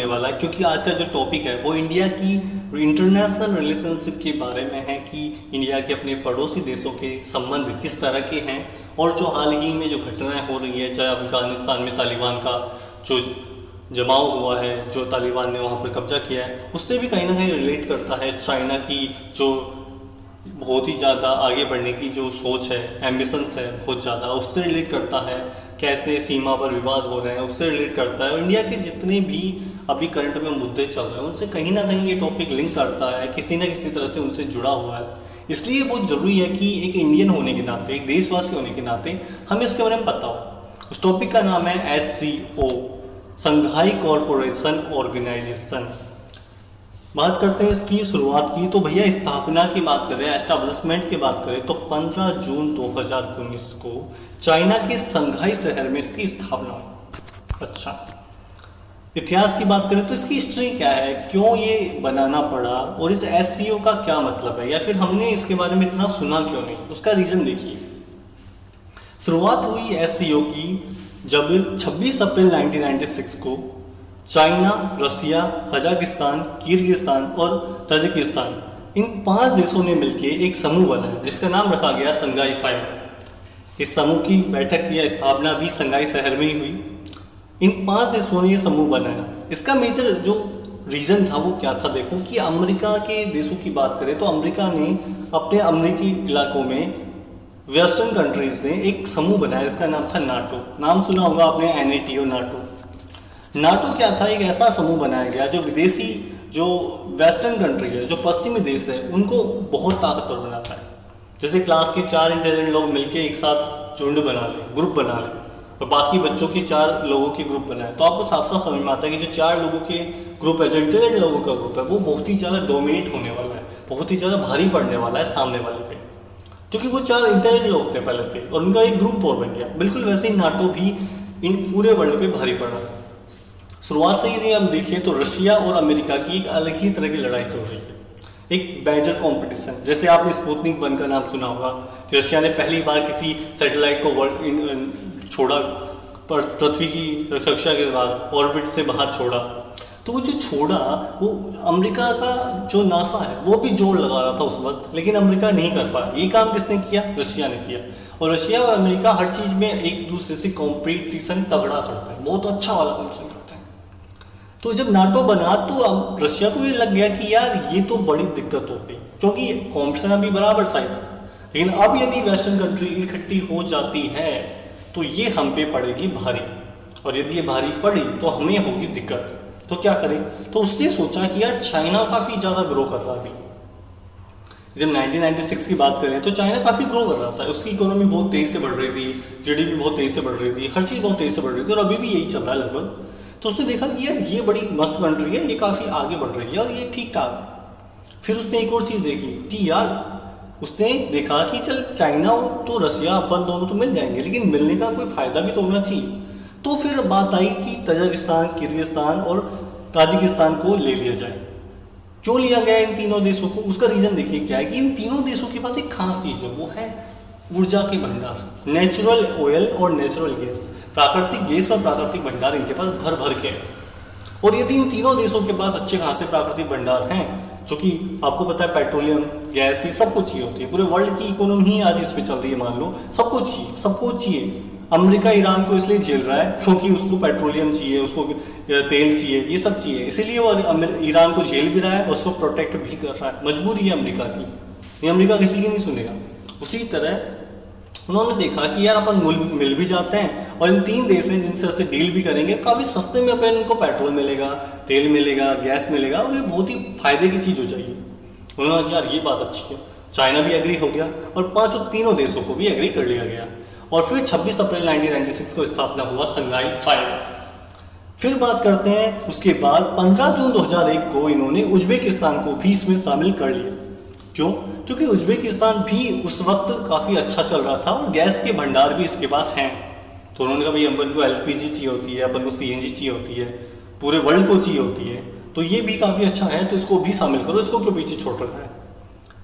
वाला है, क्योंकि आज का जो टॉपिक है वो इंडिया की इंटरनेशनल रिलेशनशिप के बारे में है कि इंडिया के अपने पड़ोसी देशों के संबंध किस तरह के हैं, और जो हाल ही में जो घटनाएं हो रही है, चाहे अफगानिस्तान में तालिबान का जो जमाव हुआ है, जो तालिबान ने वहाँ पर कब्जा किया है, उससे भी कहीं ना कहीं रिलेट करता है। चाइना की जो बहुत ही ज़्यादा आगे बढ़ने की जो सोच है, एम्बिशंस है बहुत ज़्यादा, उससे रिलेट करता है। कैसे सीमा पर विवाद हो रहे हैं उससे रिलेट करता है। और इंडिया के जितने भी अभी करंट में मुद्दे चल रहे हैं उनसे कहीं ना कहीं ये टॉपिक लिंक करता है, किसी न किसी तरह से उनसे जुड़ा हुआ है। इसलिए बहुत ज़रूरी है कि एक इंडियन होने के नाते, एक देशवासी होने के नाते हमें इसके बारे में पता हो। उस टॉपिक का नाम है SCO, संघाई कॉरपोरेशन ऑर्गेनाइजेशन। बात करते हैं इसकी शुरुआत की, तो भैया स्थापना की बात करें, एस्टेब्लिशमेंट की बात करें, तो 15 जून 2019 को चाइना के संघाई शहर में इसकी स्थापना हुई। अच्छा, इतिहास की बात करें तो इसकी हिस्ट्री क्या है, क्यों ये बनाना पड़ा, और इस SCO का क्या मतलब है, या फिर हमने इसके बारे में इतना सुना क्यों नहीं, उसका रीजन देखिए। शुरुआत हुई SCO की जब 26 अप्रैल 1996 को चाइना, रसिया, कजाकिस्तान, किर्गिस्तान और ताजिकिस्तान, इन 5 देशों ने मिलकर एक समूह बनाया जिसका नाम रखा गया संघाई 5। इस समूह की बैठक या स्थापना भी संघाई शहर में ही हुई। इन 5 देशों ने ये समूह बनाया। इसका मेजर जो रीज़न था वो क्या था, देखो कि अमेरिका के देशों की बात करें तो अमेरिका ने अपने अमेरिकी इलाकों में वेस्टर्न कंट्रीज ने एक समूह बनाया, इसका नाम था नाटो। नाम सुना होगा आपने, NATO, नाटो। नाटो क्या था, एक ऐसा समूह बनाया गया जो विदेशी, जो वेस्टर्न कंट्री है, जो पश्चिमी देश है, उनको बहुत ताकतवर बनाता है। जैसे क्लास के 4 इंटेलिजेंट लोग मिलके एक साथ झुंड बना ले, ग्रुप बना ले, और बाकी बच्चों के 4 लोगों के ग्रुप बनाए, तो आपको साफ साफ समझ में आता है कि जो 4 लोगों के ग्रुप है, जो इंटेलिजेंट लोगों का ग्रुप है, वो बहुत ही ज़्यादा डोमिनेट होने वाला है, बहुत ही ज़्यादा भारी पड़ने वाला है सामने वाले पे, क्योंकि वो 4 इंटेलिजेंट लोग थे पहले से और उनका एक ग्रुप और बन गया। बिल्कुल वैसे ही नाटो भी इन पूरे वर्ल्ड पे भारी पड़ा। शुरुआत से यदि हम देखें तो रशिया और अमेरिका की एक अलग ही तरह की लड़ाई चल रही है, एक मेजर कंपटीशन। जैसे आपने स्पुतनिक 1 का नाम सुना होगा, रशिया ने पहली बार किसी सैटेलाइट को छोड़ा, पृथ्वी की कक्षा के बाद ऑर्बिट से बाहर छोड़ा। तो वो जो छोड़ा, वो अमेरिका का जो नासा है वो भी जोर लगा रहा था उस वक्त, लेकिन अमेरिका नहीं कर पाया। ये काम किसने किया? रशिया ने किया। और रशिया और अमेरिका हर चीज़ में एक दूसरे से कंपटीशन तगड़ा करते हैं, बहुत अच्छा वाला कंपटीशन करते हैं। तो जब नाटो बना तो अब रशिया को ये लग गया कि यार ये तो बड़ी दिक्कत हो गई, क्योंकि कंपटीशन अभी बराबर सा ही था, लेकिन अब यदि वेस्टर्न कंट्री इकट्ठी हो जाती है तो ये हम पे पड़ेगी भारी, और यदि ये भारी पड़ी तो हमें होगी दिक्कत। तो क्या करें? तो उसने सोचा कि यार चाइना काफ़ी ज़्यादा ग्रो कर रहा है। जब 1996 की बात करें तो चाइना काफ़ी ग्रो कर रहा था, उसकी इकोनॉमी बहुत तेज़ी से बढ़ रही थी, GDP बहुत तेज़ी से बढ़ रही थी, हर चीज़ बहुत तेज़ी से बढ़ रही थी, और अभी भी यही चल रहा है लगभग। तो उसने देखा कि यार ये बड़ी मस्त कंट्री है, ये काफ़ी आगे बढ़ रही है और ये ठीक ठाक। फिर उसने एक और चीज़ देखी कि यार, उसने देखा कि चल चाइना तो रशिया अपन दोनों तो मिल जाएंगे, लेकिन मिलने का कोई फ़ायदा भी तो होना चाहिए। तो फिर बात आई कि तजाकिस्तान, किर्गिस्तान और ताजिकिस्तान को ले लिया जाए। क्यों लिया गया इन तीनों देशों को? उसका रीज़न देखिए क्या है कि इन तीनों देशों के पास एक खास चीज़ है, वो है ऊर्जा के भंडार, नेचुरल ऑयल और नेचुरल गैस, प्राकृतिक गैस और प्राकृतिक भंडार इनके पास भर भर के है। और यदि इन तीनों देशों के पास अच्छे खासे प्राकृतिक भंडार हैं, जो कि आपको पता है पेट्रोलियम, गैस, ये सब कुछ चाहिए होती है, पूरे वर्ल्ड की इकोनॉमी ही आज इस पे चल रही है, मान लो सब कुछ चाहिए, सब कुछ चाहिए। अमेरिका ईरान को इसलिए झेल रहा है क्योंकि उसको पेट्रोलियम चाहिए, उसको तेल चाहिए, ये सब चाहिए, इसीलिए वो ईरान को झेल भी रहा है और उसको प्रोटेक्ट भी कर रहा है। मजबूरी है अमेरिका की, ये अमेरिका किसी की नहीं सुनेगा। उसी तरह उन्होंने देखा कि यार अपन मिल भी जाते हैं, और इन 3 देश हैं जिनसे उससे डील भी करेंगे, काफ़ी सस्ते में अपन इनको पेट्रोल मिलेगा, तेल मिलेगा, गैस मिलेगा, और ये बहुत ही फायदे की चीज़ हो जाएगी। उन्होंने कहा यार ये बात अच्छी है। चाइना भी एग्री हो गया और 5 तीनों देशों को भी एग्री कर लिया गया। और फिर 26 अप्रैल 1996 को स्थापना हुआ संघाई 5। फिर बात करते हैं उसके बाद 15 जून 2001 को इन्होंने उज्बेकिस्तान को भी इसमें शामिल कर लिया। क्यों? क्योंकि उज्बेकिस्तान भी उस वक्त काफ़ी अच्छा चल रहा था और गैस के भंडार भी इसके पास हैं। तो उन्होंने कहा भाई अपन को LPG चाहिए होती है, अपन को CNG चाहिए होती है, पूरे वर्ल्ड को चाहिए होती है, तो ये भी काफ़ी अच्छा है, तो इसको भी शामिल करो, इसको क्यों पीछे छोड़ रखा है?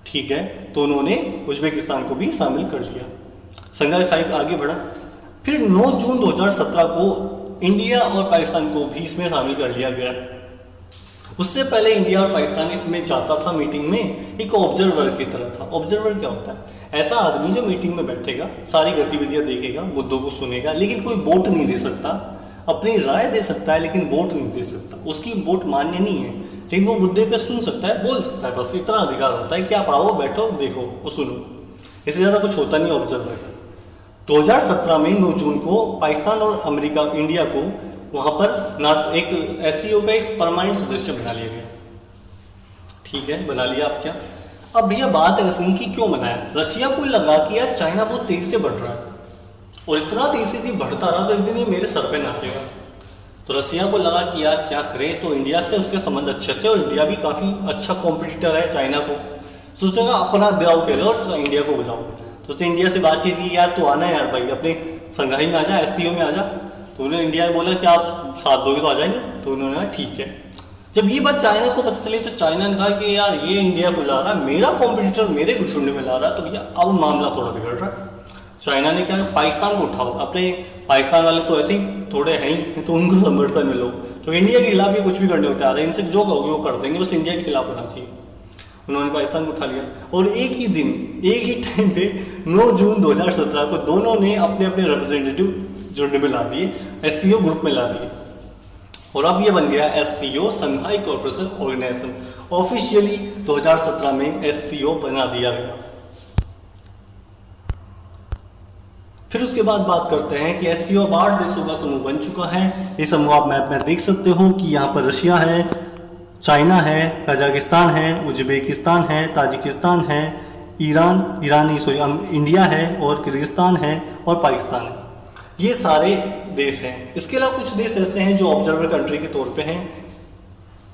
ठीक है, तो उन्होंने उज्बेकिस्तान को भी शामिल कर लिया। संघाई 5 आगे बढ़ा। फिर 9 जून 2017 को इंडिया और पाकिस्तान को भी इसमें शामिल कर लिया गया। उससे पहले इंडिया और पाकिस्तान इसमें जाता था मीटिंग में एक ऑब्जर्वर की तरह था। ऑब्जर्वर क्या होता है? ऐसा आदमी जो मीटिंग में बैठेगा, सारी गतिविधियां देखेगा, मुद्दों को सुनेगा, लेकिन कोई वोट नहीं दे सकता। अपनी राय दे सकता है लेकिन वोट नहीं दे सकता। उसकी वोट मान्य नहीं है, लेकिन वो मुद्दे पे सुन सकता है, बोल सकता है। बस इतना अधिकार होता है कि आप आओ, बैठो, देखो और सुनो। इससे ज़्यादा कुछ होता नहीं ऑब्जर्वर का। 2017 में 9 जून को पाकिस्तान और अमेरिका, इंडिया को वहाँ पर एक SCO का एक परमानेंट सदस्य बना लिया गया। ठीक है, बना लिया। आप क्या, अब भैया बात ऐसी कि क्यों बनाया? रशिया को लगा कि यार चाइना बहुत तेजी से बढ़ रहा है और इतना तेजी से बढ़ता रहा तो एक दिन ये मेरे सर पे नाचेगा। तो रशिया को लगा कि यार क्या करें, तो इंडिया से उसके संबंध अच्छे थे और इंडिया भी काफ़ी अच्छा कॉम्पिटिटर है चाइना को। सोचेगा अपना दाव खेलो और इंडिया को बुलाओ। तो उसने इंडिया से बातचीत की, यार तू आना यार भाई, अपने संघाई में आ जा, SCO में आ जा। तो उन्होंने इंडिया ने बोला कि आप साथ दोगे तो आ जाएंगे। तो उन्होंने कहा ठीक है। जब ये बात चाइना को पता चली तो चाइना ने कहा कि यार ये इंडिया को ला रहा है, मेरा कॉम्पिटिटर मेरे गुच्छुंड में ला रहा है, तो भैया अब मामला थोड़ा बिगड़ रहा है। चाइना ने क्या, पाकिस्तान को उठाओ। अपने पाकिस्तान वाले तो ऐसे ही थोड़े हैं ही, तो उनको समर्थन मिलो। तो इंडिया के खिलाफ ये कुछ भी करने होते आ रहे हैं, इनसे जो कहोगे वो कर देंगे, बस इंडिया के खिलाफ होना चाहिए। उन्होंने पाकिस्तान को उठा लिया और एक ही दिन, एक ही टाइम पे 9 जून 2017 को दोनों ने अपने अपने रिप्रेजेंटेटिव झुंड में ला दिए, SCO ग्रुप में ला दिए। और अब ये बन गया SCO, Shanghai corporation organisation. Officially 2017 में SCO बना दिया गया। फिर उसके बाद बात करते हैं कि SCO 8 देशों का समूह बन चुका है। ये समूह आप मैप में देख सकते हो कि यहाँ पर रशिया है, चाइना है, कजाकिस्तान है, उज्बेकिस्तान है, ताजिकिस्तान है, इंडिया है और किर्गिस्तान है और पाकिस्तान है। ये सारे देश हैं। इसके अलावा कुछ देश ऐसे हैं जो ऑब्जर्वर कंट्री के तौर पे हैं,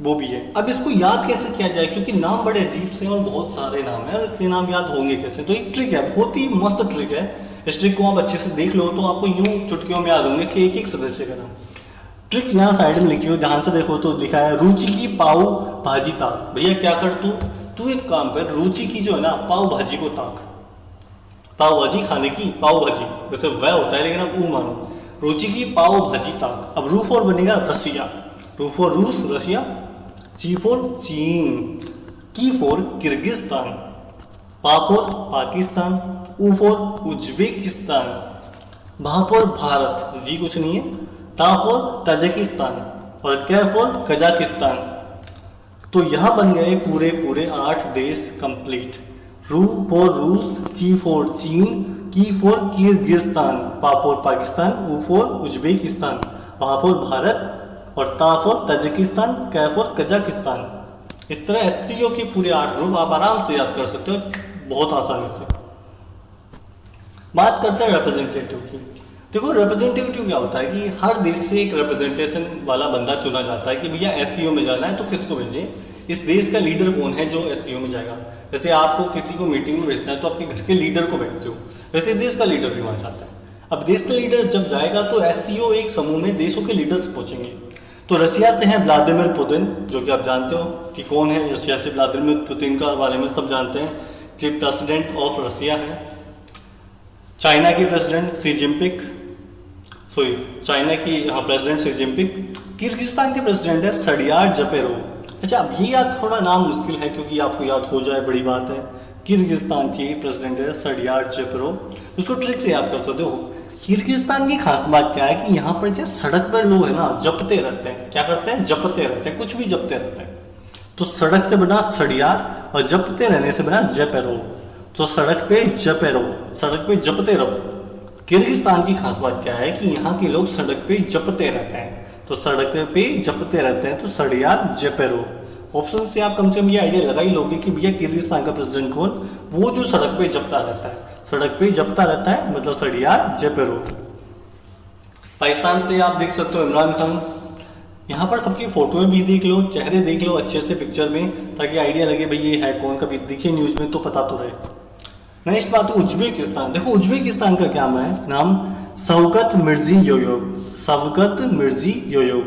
वो भी है। अब इसको याद कैसे किया जाए, क्योंकि नाम बड़े अजीब से हैं और बहुत सारे नाम हैं और इतने नाम याद होंगे कैसे? तो एक ट्रिक है, बहुत ही मस्त ट्रिक है। इस ट्रिक को आप अच्छे से देख लो तो आपको यूं चुटकियों में याद होंगे इसके एक एक सदस्य का नाम। ट्रिक यहाँ साइड में लिखी हो, ध्यान से देखो तो लिखा है रुचि की पाव भाजी ताक। भैया क्या कर तू एक काम कर, रुचि की जो है ना पाव भाजी को ताक। पाव भाजी खाने की, पाव भाजी वैसे वह होता है लेकिन अब मानो रुचि की पाव भाजी ताक। अब रू फॉर बनेगा रसिया, रू फॉर रूस रशिया, ची फॉर चीन, की फॉर किर्गिस्तान, पा फॉर पाकिस्तान, उ फॉर उज्बेकिस्तान, भा फॉर भारत, जी कुछ नहीं है, ता फॉर ताजिकिस्तान और कै फॉर कजाकिस्तान। तो यहां बन गए पूरे पूरे 8 देश कंप्लीट। रू फॉर रूस, ची फॉर चीन, की फॉर किर्गिस्तान, पा फॉर पाकिस्तान, उ फॉर उज्बेकिस्तान, भा फॉर भारत और ता फॉर ताजिकिस्तान, कै फॉर कजाकिस्तान। इस तरह SCO के पूरे 8 ग्रुप आप आराम से याद कर सकते हो बहुत आसानी से। बात करते हैं रिप्रेजेंटेटिव की। देखो रिप्रेजेंटेटिव क्या होता है कि हर देश से एक रिप्रेजेंटेशन वाला बंदा चुना जाता है कि भैया SCO में जाना है तो किसको भेजें, इस देश का लीडर कौन है जो SCO में जाएगा। जैसे आपको किसी को मीटिंग में भेजना है तो आपके घर के लीडर को भेजते हो, वैसे देश का लीडर भी वहाँ जाता है। अब देश का लीडर जब जाएगा तो SCO एक समूह में देशों के लीडर्स पहुंचेंगे। तो रशिया से हैं व्लादिमीर पुतिन, जो कि आप जानते हो कि कौन है रशिया से। व्लादिमीर पुतिन का बारे में सब जानते हैं कि प्रेसिडेंट ऑफ रशिया है। चाइना के प्रेसिडेंट सी जिनपिंग, चाइना की प्रेसिडेंट सी जिनपिंग। किर्गिस्तान के प्रेसिडेंट है सडियार जपेरोव। अच्छा अब ये याद थोड़ा नाम मुश्किल है क्योंकि आपको याद हो जाए बड़ी बात है। किर्गिस्तान की प्रेसिडेंट है सडियार जपेरोव। उसको ट्रिक से याद कर सकते हो। किर्गिस्तान की खास बात क्या है कि यहाँ पर क्या सड़क पर लोग है ना जपते रहते हैं। क्या करते हैं? जपते रहते हैं, कुछ भी जपते रहते हैं। तो सड़क से बना सडियार और जपते रहने से बना जपेरोव। तो सड़क पे जपे रहो, सड़क पे जपते रहो। किर्गिस्तान की खास बात क्या है कि यहाँ के लोग सड़क पे जपते रहते हैं। तो सड़क पे जपते रहते हैं तो सडियार जपेरोव। ऑप्शन से आप कम से कम ये आइडिया लगा ही लोगे कि भैया किर्गिस्तान का प्रेसिडेंट कौन, वो जो सड़क पे जपता रहता है। सड़क पे जपता रहता है मतलब सडियार जपेरोव। पाकिस्तान से आप देख सकते हो इमरान खान। यहाँ पर सबकी फोटो भी देख लो, चेहरे देख लो अच्छे से पिक्चर में, ताकि आइडिया लगे भाई ये है कौन, कभी दिखे न्यूज में तो पता तो रहे। नेक्स्ट बात है उज्बेकिस्तान। देखो उज्बेकिस्तान का क्या नाम शवकत मिर्जियोयेव। Shavkat Mirziyoyev.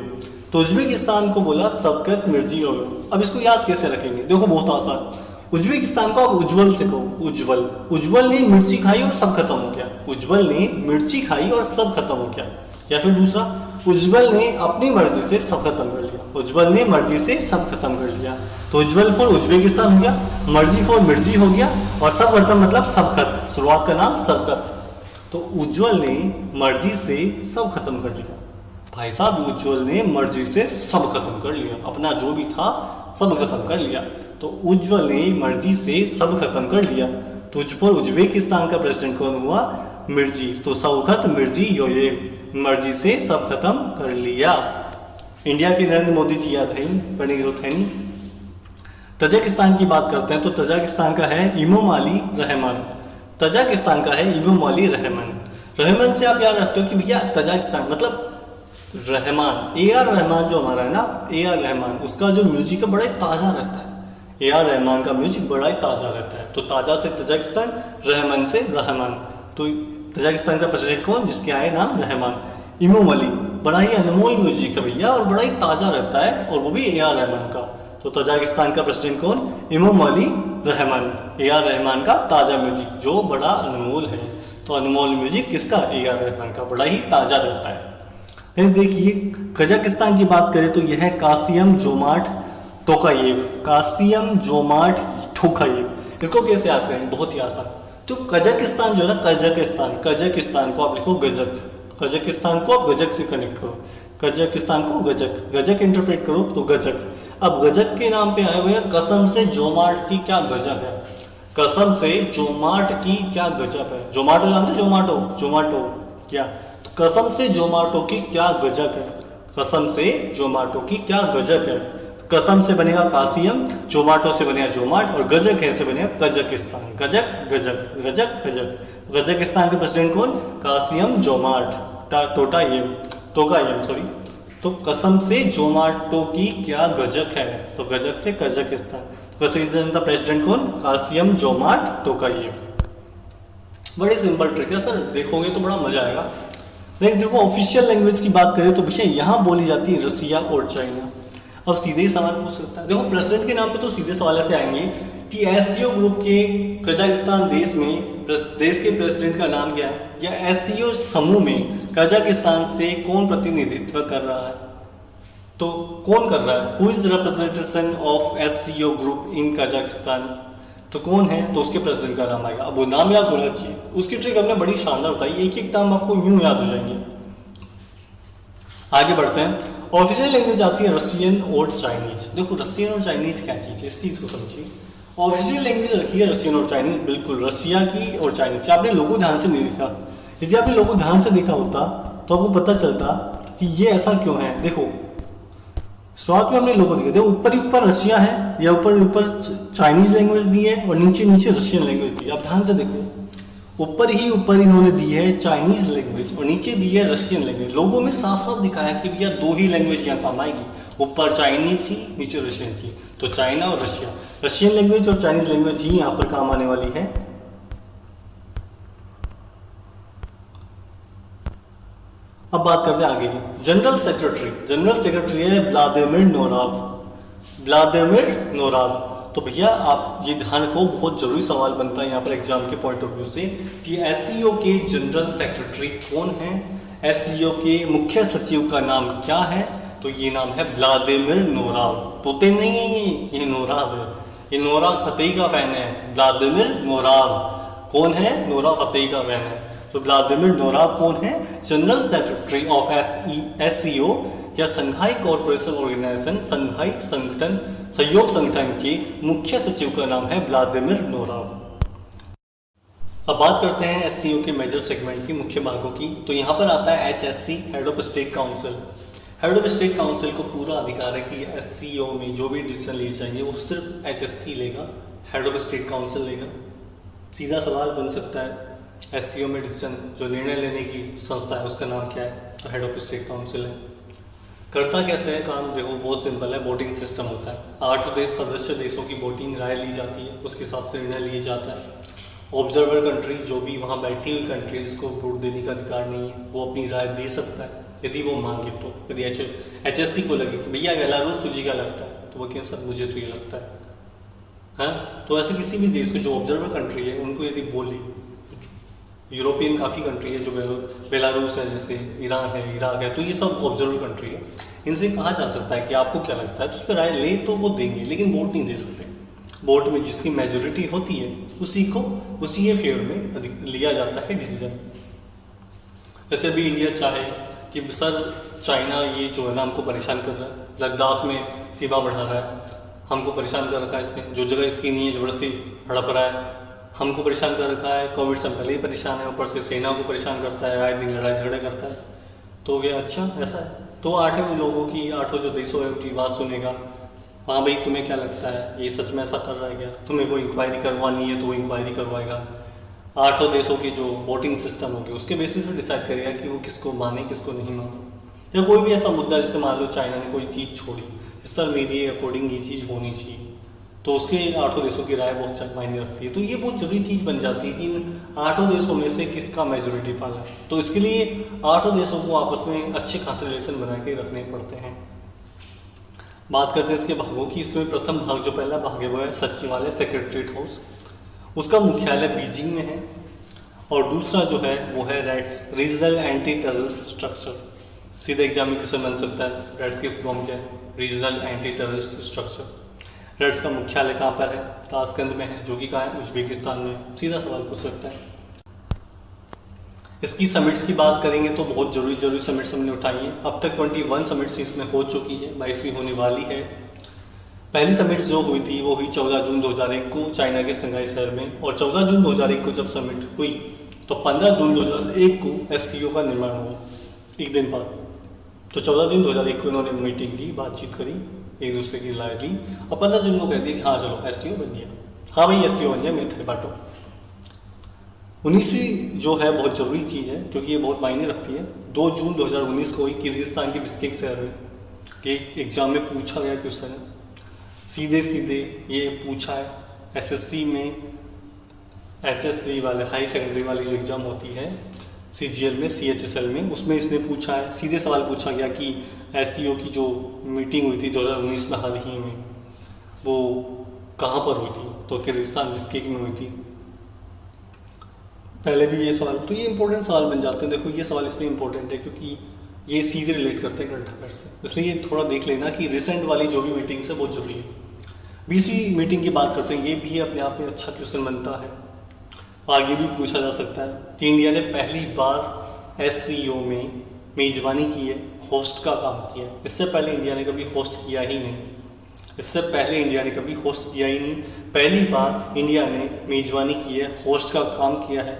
तो उज्बेकिस्तान को बोला शवकत मिर्जियोयेव। अब इसको याद कैसे रखेंगे? देखो बहुत आसान। उज्बेकिस्तान को आप उज्जवल से कहो। उज्जवल, उज्जवल ने मिर्ची खाई और सब खत्म हो गया। उज्जवल ने मिर्ची खाई और सब खत्म हो गया। या फिर दूसरा उज्जवल ने अपनी मर्जी से सब खत्म कर लिया। उज्जवल ने मर्जी से सब खत्म कर लिया। तो उज्जवल फॉर उज्बेकिस्तान हो गया, मर्जी फॉर मिर्जी हो गया, और सब खत्म मतलब सबकत, शुरुआत का नाम सबकत। तो उज्जवल ने मर्जी से सब खत्म कर लिया। भाई साहब, उज्जवल ने मर्जी से सब खत्म कर लिया, अपना जो भी था सब खत्म कर लिया। तो उज्जवल ने मर्जी से सब खत्म कर लिया। तो उज्बेकिस्तान का प्रेसिडेंट कौन हुआ? मिर्जी। तो शौकत मिर्जी योयेव, मर्जी से सब खत्म कर लिया। इंडिया के नरेंद्र मोदी जी याद है, करने की जरूरत है नहीं। तजाकिस्तान की बात करते हैं तो तजाकिस्तान का है इमोमाली रहमान। तजाकिस्तान का है इमोमाली रहमान। रहमान से आप याद रखते हो कि भैया तजाकिस्तान मतलब रहमान, ए आर रहमान जो हमारा है ना, ए आर रहमान, उसका जो म्यूजिक है बड़ा ही ताज़ा रहता है। ए आर रहमान का म्यूजिक बड़ा ही ताज़ा रहता है। तो ताज़ा से तजाकिस्तान, रहमान से रहमान। तो तजाकिस्तान का प्रेसिडेंट कौन? जिसके आए नाम रहमान। इमोमाली, बड़ा ही अनमोल म्यूजिक है भैया और बड़ा ही ताज़ा रहता है, और वो भी ए आर रहमान का। तो तजाकिस्तान का प्रेसिडेंट कौन? Emomali Rahmon. A R Rahman का ताज़ा म्यूजिक जो बड़ा अनमोल है। तो अनमोल म्यूजिक किसका? ए आर रहमान का, बड़ा ही ताज़ा रहता है। देखिए कजाकिस्तान की बात करें तो यह है Qasim Jomart Tokayev. Qasim Jomart Tokayev. इसको कैसे याद करें? बहुत ही आसान। तो कजाकिस्तान जो है ना, कजाकिस्तान को आप लिखो गजक, कजाकिस्तान को आप गजक से कनेक्ट करो, कजाकिस्तान को गजक, गजक इंटरप्रेट करो तो गजक। अब गजक के नाम पे आए हुए हैं कसम से जोमार्ट की क्या गजब है, कसम से जोमार्ट की क्या गजब है। जोमाटो जानते? जोमाटो, जोमाटो क्या? कसम से जोमाटो की क्या गजब है, कसम से जोमाटो की क्या गजब है। कसम से बनेगा कासिम, जोमाटो से बनेगा जोमाट, और गजक है से बनेगा कजाकिस्तान। गजक गजक गजक गजक। कजाकिस्तान के प्रेसिडेंट कौन? Qasim Jomart Tokayev sorry. तो कसम से जोमाटो की क्या गजक है, तो गजक से कजाकिस्तान। कजाकिस्तान का प्रेसिडेंट कौन? Qasim Jomart Tokayev. बड़ी सिंपल ट्रिक है सर, देखोगे तो बड़ा मजा आएगा। देखो ऑफिशियल लैंग्वेज की बात करें तो भैया यहाँ बोली जाती है रसिया और चाइना। अब सीधे ही सवाल पूछ सकता है, देखो प्रेसिडेंट के नाम पे तो सीधे सवाल ऐसे आएंगे कि एससीओ ग्रुप के कजाकिस्तान देश में देश के प्रेसिडेंट का नाम क्या है, या एससीओ समूह में कजाकिस्तान से कौन प्रतिनिधित्व कर रहा है। तो कौन कर रहा है? Who is representation of SCO group in Kazakhstan. तो कौन है? तो उसके प्रेसिडेंट का नाम आएगा। अब वो नाम याद होना चाहिए। उसकी ट्रिक हमने बड़ी शानदार बताई, एक एक नाम आपको यूं याद हो जाएंगे। आगे बढ़ते हैं। ऑफिशियल लैंग्वेज आती है रशियन और चाइनीज। देखो रशियन और चाइनीज क्या चीज़ है, इस चीज़ को समझिए। ऑफिशियल लैंग्वेज रखी है रशियन और चाइनीज, बिल्कुल रशिया की और चाइनीज की। आपने लोगों ध्यान से नहीं देखा, यदि आपने लोगों ध्यान से देखा होता तो आपको पता चलता कि ये ऐसा क्यों है। देखो शुरुआत में हमने लोगों दिखे, देखो ऊपर ही ऊपर रशिया है, या ऊपर ऊपर चाइनीज लैंग्वेज दी है और नीचे नीचे रशियन लैंग्वेज दी है। आप ध्यान से देखो, ऊपर ही ऊपर इन्होंने दी है चाइनीज लैंग्वेज और नीचे दी है रशियन लैंग्वेज। लोगों में साफ साफ दिखाया कि भैया दो ही लैंग्वेज यहाँ काम आएगी, ऊपर चाइनीज ही नीचे रशियन की। तो चाइना और रशिया, रशियन लैंग्वेज और चाइनीज लैंग्वेज ही यहाँ पर काम आने वाली है। अब बात करते हैं आगे की। जनरल सेक्रेटरी है व्लादिमीर नोराव। व्लादिमीर नोराव। तो भैया आप ये ध्यान रखो, बहुत जरूरी सवाल बनता है यहाँ पर एग्जाम के पॉइंट ऑफ व्यू से कि एससीओ के जनरल सेक्रेटरी कौन है, एससीओ के मुख्य सचिव का नाम क्या है। तो ये नाम है व्लादिमीर नोराव। पुतिन नहीं है ये नोराव है, ये नोराव फतेही का फैन है। व्लादिमीर नोराव कौन है? नोराव फतेही का फैन है। तो व्लादिमीर नोराव कौन है? जनरल सेक्रेटरी ऑफ एससीओ या संघाई कॉर्पोरेशन ऑर्गेनाइजेशन, संघाई संगठन सहयोग संगठन के मुख्य सचिव का नाम है व्लादिमीर नोराव। अब बात करते हैं एससीओ के मेजर सेगमेंट की, मुख्य भागों की। तो यहाँ पर आता है HSC, head of state council. Head of state council को पूरा अधिकार है कि एससीओ में जो भी डिसीजन लिए जाएंगे वो सिर्फ एचएससी लेगा, हेड ऑफ स्टेट काउंसिल लेगा। सीधा सवाल बन सकता है एससीओ में डिसीजन जो निर्णय लेने की संस्था है उसका नाम क्या है? तो हेड ऑफ स्टेट काउंसिल है। करता कैसे है काम? देखो बहुत सिंपल है, वोटिंग सिस्टम होता है। 8 देश सदस्य देशों की वोटिंग राय ली जाती है, उसके हिसाब से निर्णय लिया जाता है। ऑब्जर्वर कंट्री, जो भी वहाँ बैठी हुई कंट्री जिसको वोट देने का अधिकार नहीं है, वो अपनी राय दे सकता है यदि वो मांगे। तो यदि एचएससी को लगे कि भैया बेलारूस तुझे क्या लगता है, तो वो क्या सर मुझे तो ये लगता है। हाँ, तो ऐसे किसी भी देश को जो ऑब्जर्वर कंट्री है उनको यदि बोले यूरोपियन काफ़ी कंट्री है जो बेलारूस है, जैसे ईरान है, इराक है, तो ये सब ऑब्जर्वर कंट्री है। इनसे कहा जा सकता है कि आपको क्या लगता है, तो उस पर राय ले तो वो देंगे, लेकिन वोट नहीं दे सकते। वोट में जिसकी मेजोरिटी होती है उसी के फेवर में लिया जाता है डिसीजन। जैसे अभी इंडिया चाहे कि सर चाइना ये जो है ना हमको परेशान कर रहा है, लद्दाख में सीमा बढ़ा रहा है, हमको परेशान कर रखा है इसने, जो जगह इसकी नहीं है ज़बरदस्ती हड़प रहा है, हमको परेशान कर रखा है, कोविड से पहले ही परेशान है, ऊपर से सेना को परेशान करता है, आए दिन लड़ाई झगड़े करता है। तो क्या अच्छा ऐसा है, तो आठों लोगों की, आठों जो देशों है उनकी बात सुनेगा। हाँ भाई तुम्हें क्या लगता है, ये सच में ऐसा कर रहा है क्या, तुम्हें कोई इंक्वायरी करवानी है तो वो इंक्वायरी करवाएगा। आठों देशों की जो वोटिंग सिस्टम होगी उसके बेसिस पे डिसाइड करेगा कि वो किसको माने किसको नहीं माने। या कोई भी ऐसा मुद्दा जैसे मान लो चाइना ने कोई चीज़ छोड़ी, इस सर मेरे अकॉर्डिंग ये चीज़ होनी चाहिए, तो उसके आठों देशों की राय बहुत मायने रखती है। तो ये बहुत जरूरी चीज़ बन जाती है कि इन आठों देशों में से किसका मेजोरिटी पाला है। तो इसके लिए आठों देशों को आपस में अच्छे खासे रिलेशन बना के रखने पड़ते हैं। बात करते हैं इसके भागों की। इसमें प्रथम भाग जो पहला भाग है वो है सचिवालय, सेक्रेटरीट हाउस, उसका मुख्यालय बीजिंग में है। और दूसरा जो है वो है rats, regional anti terrorist structure. सीधे एग्जाम में क्वेश्चन बन सकता है, रैट्स की फॉर्म क्या है, regional anti terrorist structure. Rats का मुख्यालय कहाँ पर है, ताशकंद में है, जो कि कहाँ है, उज्बेकिस्तान में। सीधा सवाल पूछ सकता है। इसकी समिट्स की बात करेंगे तो बहुत जरूरी समिट्स हमने उठाई है। अब तक 21 समिट्स इसमें हो चुकी है, 22वीं होने वाली है। पहली समिट जो हुई थी वो हुई 14 जून 2001 को चाइना के शंघाई शहर में। और 14 जून 2001 को जब समिट हुई तो 15 जून 2001 को SCO का निर्माण हुआ, एक दिन बाद। तो 14 जून 2001 को इन्होंने मीटिंग की, बातचीत करी, एक दूसरे की राय ली, और 15 जून को कहती है कि हाँ चलो SCO बन गया। हाँ भाई SCO बन गया, मिठाई बांटो। 19वीं जो है बहुत ज़रूरी चीज़ है क्योंकि ये बहुत मायने रखती है। 2 जून 2019 को ही किर्गिस्तान के बिश्केक शहर में एक एग्जाम में पूछा गया क्वेश्चन है, सीधे ये पूछा है। SSC में HSC वाले हाई सेकेंडरी वाली जो एग्ज़ाम होती है, CGL में, CHSL में, उसमें इसने पूछा है, सीधे सवाल पूछा गया कि SCO की जो मीटिंग हुई थी 2019 में हाल ही में, वो कहाँ पर हुई थी, तो किर्गिस्तान बिश्केक में हुई थी। पहले भी ये सवाल, तो ये इंपॉर्टेंट सवाल बन जाते हैं। देखो ये सवाल इसलिए इंपॉर्टेंट है क्योंकि ये सीधे रिलेट करते हैं करंट अफेयर से, इसलिए थोड़ा देख लेना कि रिसेंट वाली जो भी मीटिंग्स है बहुत जरूरी है। 20वीं मीटिंग की बात करते हैं, ये भी अपने आप में अच्छा क्वेश्चन बनता है। आगे भी पूछा जा सकता है कि इंडिया ने पहली बार SCO में मेजबानी की है, होस्ट का काम किया। इससे पहले इंडिया ने कभी होस्ट किया ही नहीं, पहली बार इंडिया ने मेजबानी की है, होस्ट का काम किया है।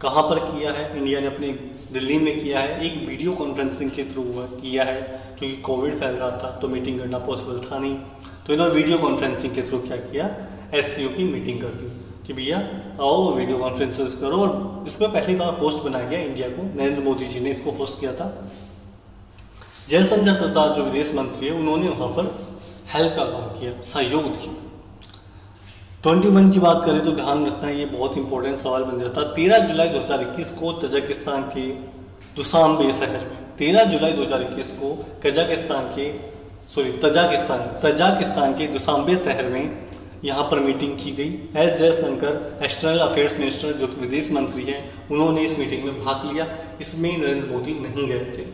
कहाँ पर किया है, इंडिया ने अपने दिल्ली में किया है, एक वीडियो कॉन्फ्रेंसिंग के थ्रू किया है क्योंकि कोविड फैल रहा था तो मीटिंग करना पॉसिबल था नहीं, तो इन्होंने वीडियो कॉन्फ्रेंसिंग के थ्रू क्या किया, SCO की मीटिंग कर दी कि भैया आओ वीडियो कॉन्फ्रेंसेस करो। और इसमें पहली बार होस्ट बनाया गया इंडिया को, नरेंद्र मोदी जी ने इसको होस्ट किया था। जयशंकर प्रसाद जो विदेश मंत्री है उन्होंने वहाँ पर हेल्प का काम किया, सहयोग दिया। 21 की बात करें तो ध्यान रखना ये बहुत इंपॉर्टेंट सवाल बन जाता है। 13 जुलाई 2021 को तजाकिस्तान के दुशांबे शहर में, 13 जुलाई 2021 को तजाकिस्तान के दुशांबे शहर में यहाँ पर मीटिंग की गई। S Jaishankar external affairs minister जो कि विदेश मंत्री हैं, उन्होंने इस मीटिंग में भाग लिया। इसमें नरेंद्र मोदी नहीं गए थे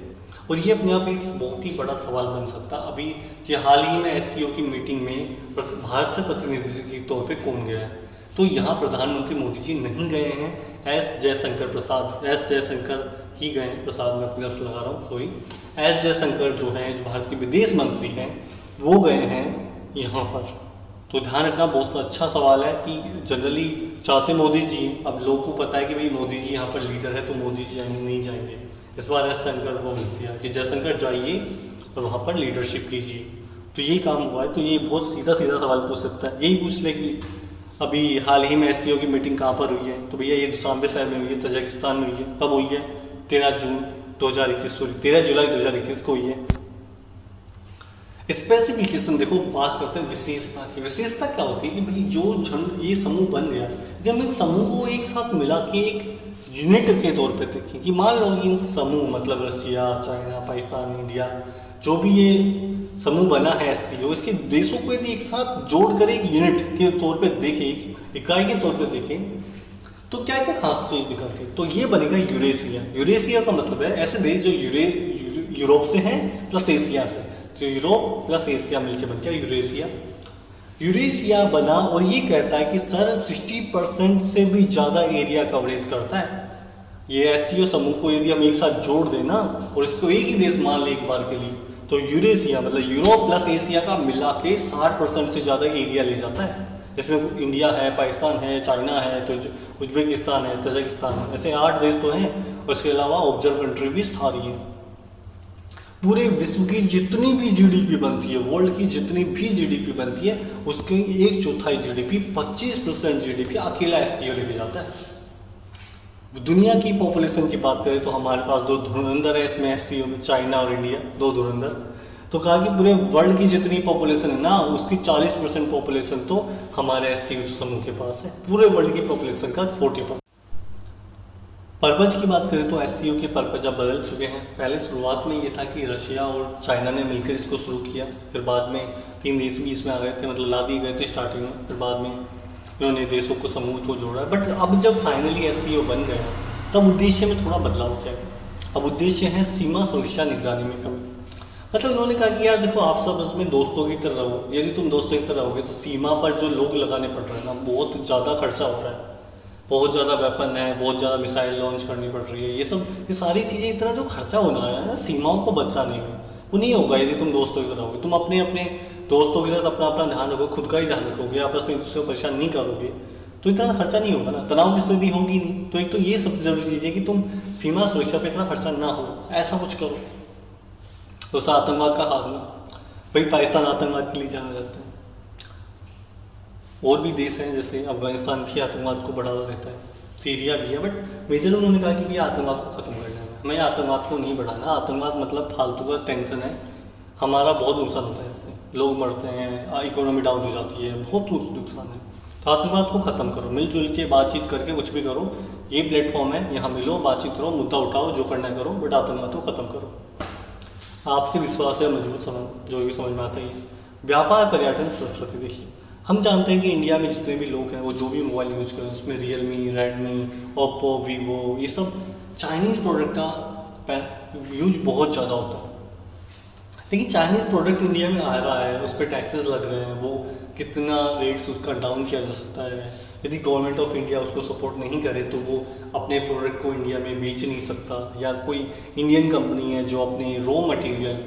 और ये अपने आप इस बहुत ही बड़ा सवाल बन सकता अभी कि हाल ही में SCO की मीटिंग में भारत से प्रतिनिधि के तौर पे कौन गया है, तो यहाँ प्रधानमंत्री मोदी जी नहीं गए हैं, एस जयशंकर ही गए हैं। प्रसाद मैं अपनी तरफ से लगा रहा हूँ, सॉरी, एस जयशंकर जो हैं, जो भारत के विदेश मंत्री हैं, वो गए हैं यहाँ पर। तो ध्यान रखना, बहुत अच्छा सवाल है कि जनरली चाहते मोदी जी, अब लोगों को पता है कि भाई मोदी जी यहाँ पर लीडर है तो मोदी जी जाएंगे नहीं जाएंगे। इस बार एस शंकर को भेज दिया कि जयशंकर जाइए और वहाँ पर लीडरशिप कीजिए, तो यही काम हुआ है। तो ये बहुत सीधा सवाल पूछ सकता है, यही पूछ ले कि अभी हाल ही में SCO की मीटिंग कहाँ पर हुई है, तो भैया ये दुशांबे शहर में हुई है, तजाकिस्तान में हुई है। कब हुई है, 13 जुलाई 2021 को हुई है। स्पेसिफिकेशन देखो, बात करते हैं विशेषता की। विशेषता क्या होती है कि भाई जो ये समूह बन गया, जब इन समूह को एक साथ मिला के एक यूनिट के तौर पे देखें कि मान लो इन समूह मतलब रशिया, चाइना, पाकिस्तान, इंडिया, जो भी ये समूह बना है SCO, इसके देशों को यदि एक साथ जोड़कर एक यूनिट के तौर पे देखें, एक इकाई के तौर पे देखें, तो क्या क्या खास चीज दिखाती है, तो ये बनेगा यूरेशिया। यूरेशिया का मतलब है ऐसे देश जो यूरोप से हैं प्लस एशिया से, जो यूरोप प्लस एशिया मिलकर बन गया यूरेशिया। यूरेशिया बना और ये कहता है कि सर 60% से भी ज़्यादा एरिया कवरेज करता है। ये एससीओ समूह को यदि हम एक साथ जोड़ देना और इसको एक ही देश मान ले एक बार के लिए, तो यूरेशिया मतलब यूरोप प्लस एशिया का मिला के 60% से ज़्यादा एरिया ले जाता है। इसमें इंडिया है, पाकिस्तान है, चाइना है, तो उज्बेकिस्तान है, तजाकिस्तान है, ऐसे 8 देश तो हैं और इसके अलावा ऑब्जर्व कंट्री भी सारी है। पूरे विश्व की जितनी भी जीडीपी बनती है, वर्ल्ड की जितनी भी जीडीपी बनती है, उसके 1/4 जीडीपी 25% जीडीपी अकेला एससीओ लेके जाता है। दुनिया की पॉपुलेशन की बात करें तो हमारे पास 2 धुरंधर है इसमें एससीओ में, चाइना और इंडिया, 2 धुरंधर। तो कहा कि पूरे वर्ल्ड की जितनी पॉपुलेशन है ना, उसकी 40% पॉपुलेशन तो हमारे एससीओ समूह के पास है। पूरे वर्ल्ड की पॉपुलेशन का 40%। पर्पज की बात करें तो एससीओ के पर्पज अब बदल चुके हैं। पहले शुरुआत में ये था कि रशिया और चाइना ने मिलकर इसको शुरू किया, फिर बाद में 3 देश भी इसमें आ गए थे, मतलब ला दिए गए थे स्टार्टिंग में, फिर बाद में इन्होंने देशों को समूह को जोड़ा। बट अब जब फाइनली एससीओ बन गया तब उद्देश्य में थोड़ा बदलाव किया गया। अब उद्देश्य है सीमा सुरक्षा निगरानी में कमी। मतलब उन्होंने कहा कि यार देखो, आप सब उसमें दोस्तों की तरह रहो, यदि तुम दोस्तों की तरह रहोगे तो सीमा पर जो लोग लगाने पड़ रहे हैं ना, बहुत ज़्यादा खर्चा हो रहा है, बहुत ज़्यादा वेपन है, बहुत ज़्यादा मिसाइल लॉन्च करनी पड़ रही है, ये सारी चीज़ें इतना जो खर्चा होना है ना सीमाओं को बचाने में, वो नहीं होगा यदि तुम दोस्तों की तरह रहोगे। तुम अपने अपने दोस्तों के साथ अपना अपना ध्यान रखोगे, खुद का ही ध्यान रखोगे, आपस में एक दूसरे को परेशान नहीं करोगे, तो इतना खर्चा नहीं होगा ना, तनाव की स्थिति होगी नहीं। तो एक तो ये सबसे ज़रूरी चीज़ है कि तुम सीमा सुरक्षा पे इतना खर्चा ना हो, ऐसा कुछ करो। तो आतंकवाद का खात्मा, भाई पाकिस्तान आतंकवाद के लिए जाना जाता है, और भी देश हैं जैसे अफगानिस्तान भी आतंकवाद को बढ़ावा देता है, सीरिया भी है, बट मेजर उन्होंने कहा कि भैया आतंकवाद को ख़त्म करना है, हमें आतंकवाद को नहीं बढ़ाना। आतंकवाद मतलब फालतू का टेंशन है, हमारा बहुत नुकसान होता है इससे, लोग मरते हैं, इकोनॉमी डाउन हो जाती है, बहुत नुकसान है। तो आतंकवाद को ख़त्म करो, मिलजुल के बातचीत करके कुछ भी करो, ये प्लेटफॉर्म है, यहाँ मिलो, बातचीत करो, मुद्दा उठाओ, जो करना करो, बट आतंकवाद को ख़त्म करो। आपसे विश्वास है मजबूत समझ, जो भी समझ में आता है। व्यापार, पर्यटन, संस्कृति। देखिए हम जानते हैं कि इंडिया में जितने भी लोग हैं वो जो भी मोबाइल यूज़ करें उसमें रियलमी, रेडमी, ओप्पो, वीवो, ये सब चाइनीज़ प्रोडक्ट का यूज बहुत ज़्यादा होता है। लेकिन चाइनीज़ प्रोडक्ट इंडिया में आ रहा है, उस पर टैक्सेस लग रहे हैं, वो कितना रेट्स उसका डाउन किया जा सकता है। यदि गवर्नमेंट ऑफ इंडिया उसको सपोर्ट नहीं करे तो वो अपने प्रोडक्ट को इंडिया में बेच नहीं सकता, या कोई इंडियन कंपनी है जो अपने रॉ मटेरियल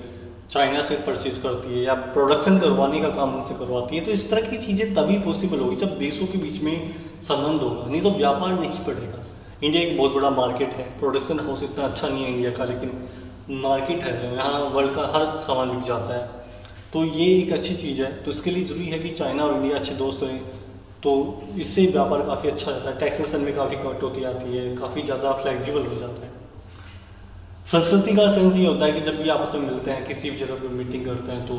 चाइना से परचेज करती है या प्रोडक्शन करवाने का काम उनसे करवाती है। तो इस तरह की चीज़ें तभी पॉसिबल होगी जब देशों के बीच में संबंध होगा, नहीं तो व्यापार नहीं बढ़ेगा। इंडिया एक बहुत बड़ा मार्केट है, प्रोडक्शन हाउस इतना अच्छा नहीं है इंडिया का, लेकिन मार्केट है जो यहाँ वर्ल्ड का हर सामान बिक जाता है, तो ये एक अच्छी चीज़ है। तो इसके लिए ज़रूरी है कि चाइना और इंडिया अच्छे दोस्त रहें, तो इससे व्यापार काफ़ी अच्छा रहता है, टैक्सेशन में काफ़ी कटौती आती है, काफ़ी ज़्यादा फ्लेक्सिबल हो जाता है। संस्कृति का सेंस ये होता है कि जब भी आपस में मिलते हैं, किसी भी जगह पर मीटिंग करते हैं, तो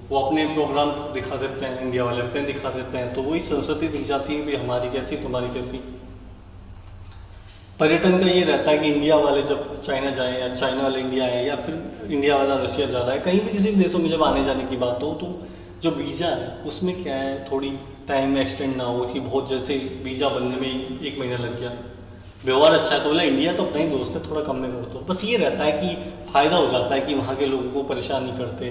वो अपने प्रोग्राम दिखा देते हैं, इंडिया वाले अपने दिखा देते हैं, तो वही संस्कृति दिख जाती है कि हमारी कैसी तुम्हारी कैसी। पर्यटन का ये रहता है कि इंडिया वाले जब चाइना जाएं या चाइना वाले इंडिया आए या फिर इंडिया वाला रशिया जा रहा है, कहीं भी किसी देशों में जब आने जाने की बात हो तो जो वीज़ा है उसमें क्या है, थोड़ी टाइम में एक्सटेंड ना हो कि बहुत जैसे वीज़ा बनने में 1 महीना लग गया। व्यवहार अच्छा है तो बोला इंडिया तो अपना ही दोस्त है, थोड़ा कम में कर दो। बस ये रहता है कि फ़ायदा हो जाता है कि वहाँ के लोगों को परेशान नहीं करते,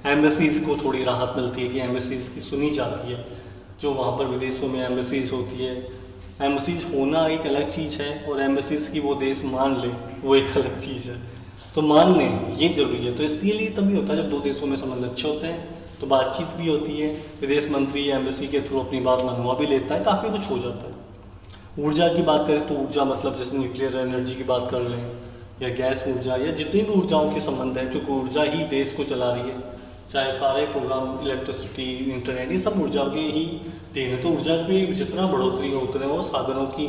एम्बेसीज़ को थोड़ी राहत मिलती है कि एम्बेसीज़ की सुनी जाती है, जो वहाँ पर विदेशों में एम्बेसीज़ होती है। एम्बेसीज होना एक अलग चीज़ है और एम्बेसीज की वो देश मान ले वो एक अलग चीज़ है, तो मान लें ये ज़रूरी है। तो इसीलिए तभी होता है जब 2 देशों में संबंध अच्छे होते हैं तो बातचीत भी होती है, विदेश मंत्री एम्बेसी के थ्रू अपनी बात मनवा भी लेता है, काफ़ी कुछ हो जाता है। ऊर्जा की बात करें तो ऊर्जा मतलब जैसे न्यूक्लियर एनर्जी की बात कर लें या गैस ऊर्जा या जितनी भी ऊर्जाओं के संबंध है, क्योंकि ऊर्जा ही देश को चला रही है, चाहे सारे प्रोग्राम इलेक्ट्रिसिटी, इंटरनेट, ये सब ऊर्जा के ही देन है। तो ऊर्जा पे जितना बढ़ोतरी हो उतने वो साधनों की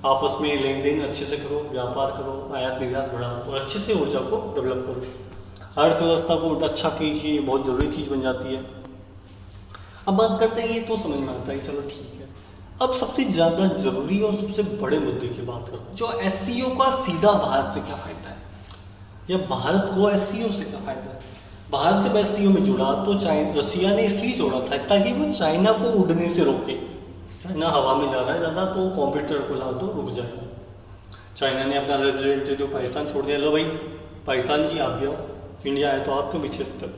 आपस में लेन देन अच्छे से करो, व्यापार करो, आयात निर्यात बढ़ाओ और अच्छे से ऊर्जा को डेवलप करो, अर्थव्यवस्था को अच्छा कीजिए, बहुत ज़रूरी चीज़ बन जाती है। अब बात करते हैं, ये तो समझ में आता है, चलो ठीक है। अब सबसे ज़्यादा ज़रूरी और सबसे बड़े मुद्दे की बात करते हैं, जो एससीओ का सीधा भारत से क्या फ़ायदा है या भारत को एससीओ से क्या फ़ायदा है। भारत जब एससीओ में जुड़ा तो रशिया ने इसलिए जोड़ा था ताकि वो चाइना को उड़ने से रोके। ना हवा में जा रहा है ज़्यादा, तो कॉम्पिटिटर को ला दो, रुक जाएगा। चाइना ने अपना रिप्रेजेंटेटिव पाकिस्तान छोड़ दिया, लो भाई पाकिस्तान जी आप भी आओ, इंडिया आए तो आप क्यों पीछे रहते हो।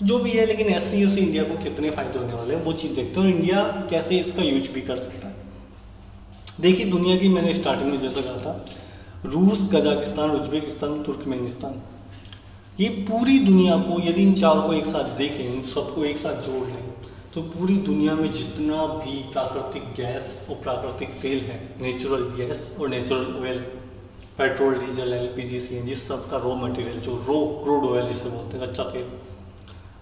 जो भी है, लेकिन SCO से इंडिया को कितने फ़ायदे होने वाले हैं वो चीज़ देखते हैं, और इंडिया कैसे इसका यूज भी कर सकता है। देखिए दुनिया की, मैंने स्टार्टिंग में जैसा कहा था, रूस, कजाकिस्तान, उज्बेकिस्तान, तुर्कमेनिस्तान, ये पूरी दुनिया को यदि इन चारों को एक साथ देखें, इन सबको एक साथ जोड़ लें, तो पूरी दुनिया में जितना भी प्राकृतिक गैस और प्राकृतिक तेल है, नेचुरल गैस और natural oil, petrol, diesel, LPG, CNG, सब का रॉ मटेरियल, जो रॉ क्रूड ऑयल जिसे बोलते हैं, कच्चा तेल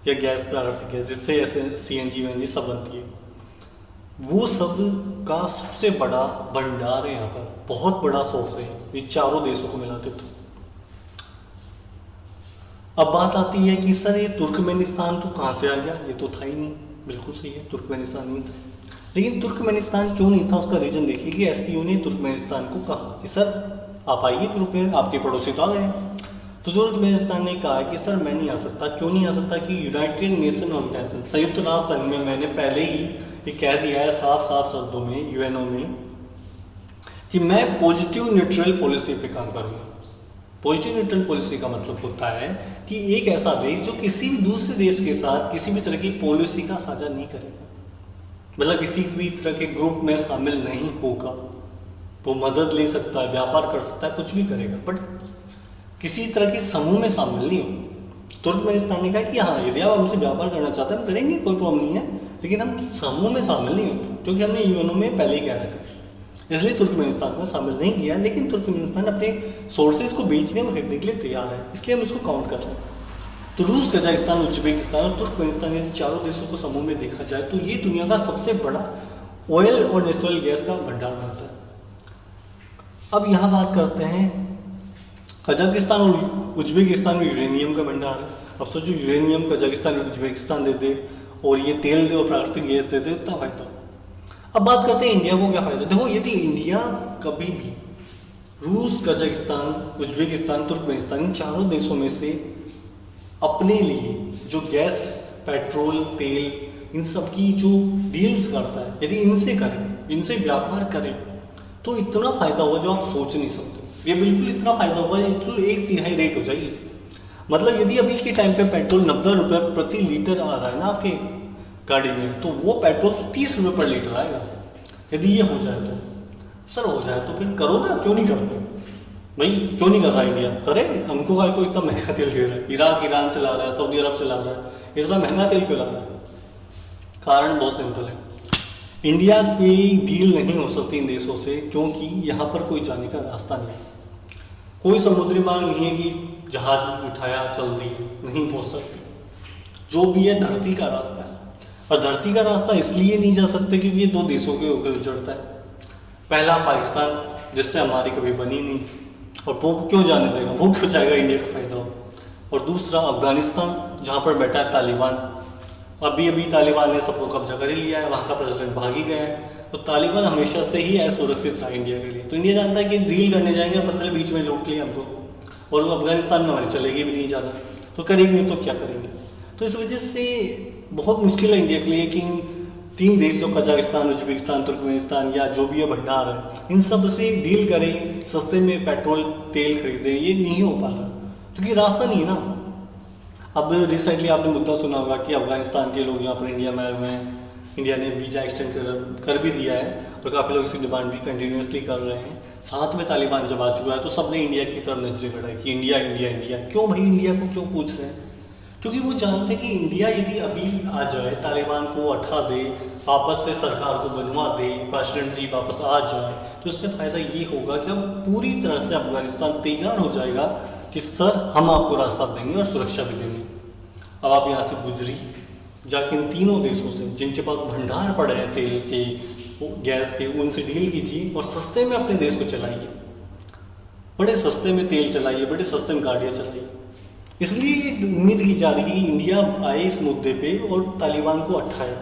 या गैस, प्राकृतिक गैस जिससे ऐसे CNG WNG सब बनती है, वो सब का सबसे बड़ा भंडार है यहाँ पर, बहुत बड़ा सोर्स है ये चारों देशों को मिलाते। तो अब बात आती है कि सर ये तुर्कमेनिस्तान तो कहाँ से आ गया, ये तो था ही नहीं। बिल्कुल सही है, तुर्कमेनिस्तान नहीं था, लेकिन तुर्कमेनिस्तान क्यों नहीं था उसका रीज़न देखिए कि SCO ने तुर्कमेनिस्तान को कहा कि सर आप आइए ग्रुप में, आपके पड़ोसी तो आ गए। तो तुर्कमेनिस्तान ने कहा कि सर मैं नहीं आ सकता। क्यों नहीं आ सकता कि यूनाइटेड नेशन ऑर्गेनाइजेशन, संयुक्त राष्ट्र संघ में मैंने पहले ही ये कह दिया है साफ साफ शब्दों में, UNO में, कि मैं पॉजिटिव न्यूट्रल पॉलिसी पे काम करूँगा। पॉजिटिव न्यूट्रल पॉलिसी का मतलब होता है कि एक ऐसा देश जो किसी भी दूसरे देश के साथ किसी भी तरह की पॉलिसी का साझा नहीं करेगा, मतलब किसी भी तरह के ग्रुप में शामिल नहीं होगा। वो मदद ले सकता है, व्यापार कर सकता है, कुछ भी करेगा, बट किसी तरह के समूह में शामिल नहीं हो। तुर्कमेनिस्तान ने कहा कि हाँ यदि आप हमसे व्यापार करना चाहते हैं हम करेंगे, कोई प्रॉब्लम नहीं है, लेकिन हम समूह में शामिल नहीं होंगे, क्योंकि हमने UNO में पहले ही कह रखा है। इसलिए तुर्कमेनिस्तान में शामिल नहीं किया, लेकिन तुर्कमेनिस्तान अपने सोर्सेज को बेचने और खरीदने के लिए तैयार है, इसलिए हम इसको काउंट कर रहे हैं। तो रूस, कजाकिस्तान, उज्बेकिस्तान और तुर्कमेनिस्तान, यदि चारों देशों को समूह में देखा जाए तो ये दुनिया का सबसे बड़ा ऑयल और नेचुरल गैस का भंडार बनता है। अब यहाँ बात करते हैं, कजाकिस्तान और उज्बेकिस्तान में यूरेनियम का भंडार है। अब सोचो यूरेनियम कजाकिस्तान और उज्बेकिस्तान दे दे और ये तेल दे और प्राकृतिक गैस दे दे, उतना फायदा। अब बात करते हैं इंडिया को क्या फायदा। देखो यदि इंडिया कभी भी रूस, कजाकिस्तान, उज्बेकिस्तान, तुर्कमेनिस्तान, इन चारों देशों में से अपने लिए जो गैस, पेट्रोल, तेल, इन सब की जो डील्स करता है, यदि इनसे करें, इनसे व्यापार करें, तो इतना फायदा होगा जो आप सोच नहीं सकते। ये बिल्कुल इतना फायदा होगा, तो 1/3 रेट हो जाएगी। मतलब यदि अभी के टाइम पे पेट्रोल 90 रुपये प्रति लीटर आ रहा है ना आपके गाड़ी में, तो वो पेट्रोल 30 रुपये पर लीटर आएगा। यदि ये हो जाए तो सर हो जाए तो फिर करो ना, क्यों नहीं करते भाई, क्यों नहीं कर रहा इंडिया? करे, हमको भाई को इतना महंगा तेल दे रहा है, इराक ईरान चला रहा है, सऊदी अरब चला रहा है, इस बार महंगा तेल क्यों ला रहा है? कारण बहुत सिंपल है, इंडिया की डील नहीं हो सकती इन देशों से, क्योंकि यहाँ पर कोई जाने का रास्ता नहीं है, कोई समुद्री मार्ग नहीं है कि जहाज उठाया चल दी, नहीं पहुँच सकते। जो भी है धरती का रास्ता है, और धरती का रास्ता इसलिए नहीं जा सकते क्योंकि ये 2 देशों के होकर जुड़ता है। पहला पाकिस्तान, जिससे हमारी कभी बनी नहीं, और वो क्यों जाने देगा, वो क्यों चाहेगा इंडिया का फायदा हो। और दूसरा अफगानिस्तान, जहाँ पर बैठा है तालिबान। अभी अभी तालिबान ने सबको कब्जा कर ही लिया है, वहाँ का प्रेसिडेंट भाग ही गया है। तो तालिबान हमेशा से ही असुरक्षित रहा इंडिया के लिए। तो इंडिया जानता है कि डील करने जाएंगे, पता चले बीच में लूट लिया हमको, और अफगानिस्तान में हमारी चलेगी भी नहीं ज़्यादा, तो करेंगे तो क्या करेंगे। तो इस वजह से बहुत मुश्किल है इंडिया के लिए कि इन 3 देश जो कजाकिस्तान, उज्बेकिस्तान, तुर्कमेनिस्तान या जो भी है भंडार है, इन सब से डील करें, सस्ते में पेट्रोल तेल खरीदें, ये नहीं हो पा रहा क्योंकि रास्ता नहीं है ना। अब रिसेंटली आपने मुद्दा सुना होगा कि अफगानिस्तान के लोग यहाँ पर इंडिया में आए हुए हैं, इंडिया ने वीज़ा एक्सटेंड कर भी दिया है, और काफ़ी लोग इसकी डिमांड भी कंटिन्यूसली कर रहे हैं। साथ में तालिबान जब आ चुका है तो सबने इंडिया की तरफ नजरें बढ़ाई कि इंडिया इंडिया इंडिया। क्यों भाई इंडिया को क्यों पूछ रहे हैं? क्योंकि वो जानते हैं कि इंडिया यदि अभी आ जाए, तालिबान को हटा दे, वापस से सरकार को बनवा दे, प्रेसिडेंट जी वापस आ जाए, तो इससे फ़ायदा ये होगा कि अब पूरी तरह से अफगानिस्तान तैयार हो जाएगा कि सर हम आपको रास्ता देंगे और सुरक्षा भी देंगे। अब आप यहाँ से गुजरी जाके इन 3 देशों से जिनके पास भंडार पड़े हैं तेल के, गैस के, उनसे डील कीजिए और सस्ते में अपने देश को चलाइए, बड़े सस्ते में तेल चलाइए, बड़े सस्ते में गाड़ियाँ चलाइए। इसलिए उम्मीद की जा रही है कि इंडिया आए इस मुद्दे पे और तालिबान को हटाए,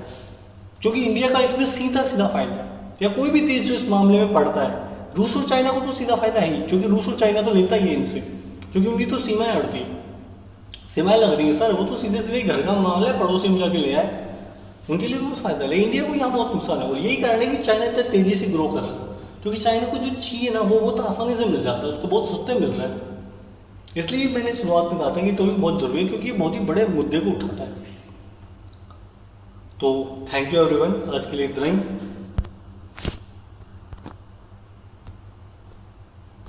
क्योंकि इंडिया का इसमें सीधा सीधा फायदा है। या कोई भी देश जो इस मामले में पड़ता है, रूस और चाइना को तो सीधा फायदा है ही, क्योंकि रूस और चाइना तो लेता ही है इनसे, क्योंकि उनकी तो सीमाएं अड़ती है, सीमाएं लग रही है सर, वो तो सीधे सीधे घर का माल है, पड़ोसी में जाके ले आए, उनके लिए तो बहुत फायदा है, इंडिया को यहाँ बहुत नुकसान है। और यही कारण है कि चाइना इतना तेजी से ग्रो कर रहा है, क्योंकि चाइना को जो चाहिए ना वो बहुत आसानी से मिल जाता है, उसको बहुत सस्ते मिल रहा है। इसलिए मैंने शुरुआत में कहा था कि टॉपिक बहुत जरूरी है, क्योंकि ये बहुत ही बड़े मुद्दे को उठाता है। तो थैंक यू एवरीवन, आज के लिए इतना ही।